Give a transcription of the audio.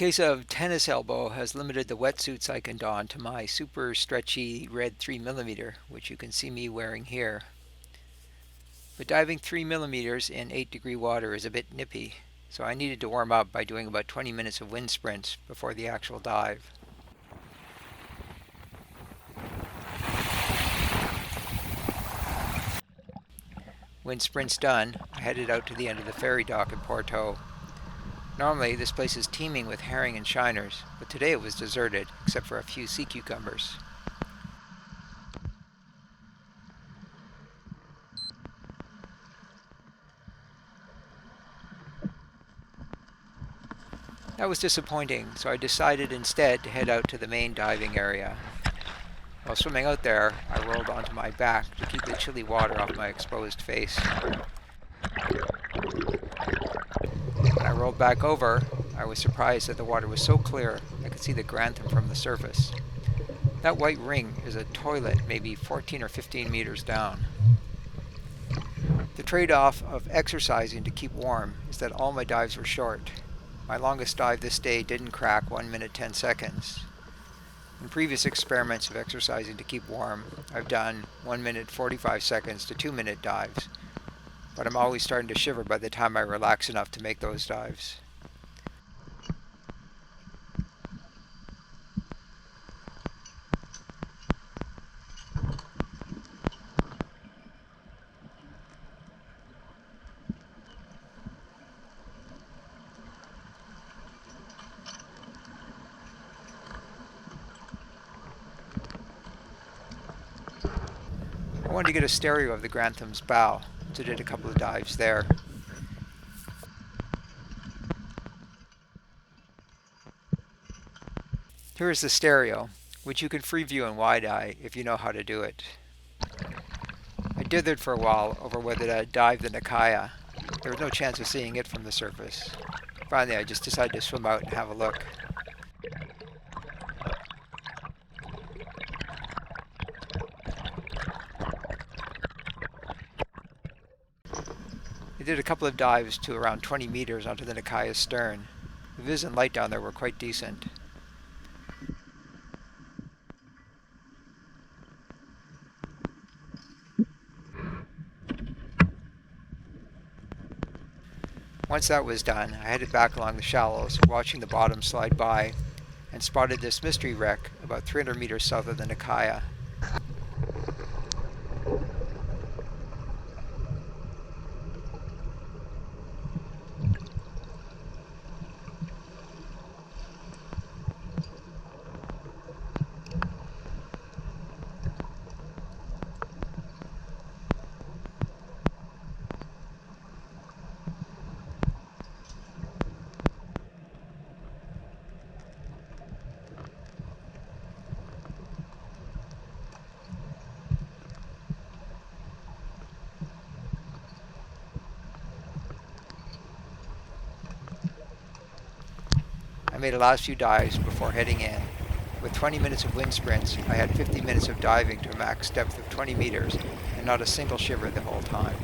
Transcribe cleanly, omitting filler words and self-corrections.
case of tennis elbow has limited the wetsuits I can don to my super stretchy red 3mm, which you can see me wearing here. But diving 3mm in 8-degree water is a bit nippy, so I needed to warm up by doing about 20 minutes of wind sprints before the actual dive. Wind sprints done, I headed out to the end of the ferry dock in Porteau. Normally, this place is teeming with herring and shiners, but today it was deserted, except for a few sea cucumbers. That was disappointing, so I decided instead to head out to the main diving area. While swimming out there, I rolled onto my back to keep the chilly water off my exposed face. When I rolled back over, I was surprised that the water was so clear I could see the grantham from the surface. That white ring is a toilet maybe 14 or 15 meters down. The trade-off of exercising to keep warm is that all my dives were short. My longest dive this day didn't crack 1 minute 10 seconds. In previous experiments of exercising to keep warm, I've done 1 minute 45 seconds to 2-minute dives, but I'm always starting to shiver by the time I relax enough to make those dives. I wanted to get a stereo of the grantham's bow, so did a couple of dives there. Here is the stereo, which you can free view in wide-eye if you know how to do it. I dithered for a while over whether to dive the Nakaya. There was no chance of seeing it from the surface. Finally, I just decided to swim out and have a look. I did a couple of dives to around 20 meters onto the Nakaya's stern. The vis and light down there were quite decent. Once that was done, I headed back along the shallows, watching the bottom slide by, and spotted this mystery wreck about 300 meters south of the Nakaya. I made the last few dives before heading in. With 20 minutes of wind sprints, I had 50 minutes of diving to a max depth of 20 meters and not a single shiver the whole time.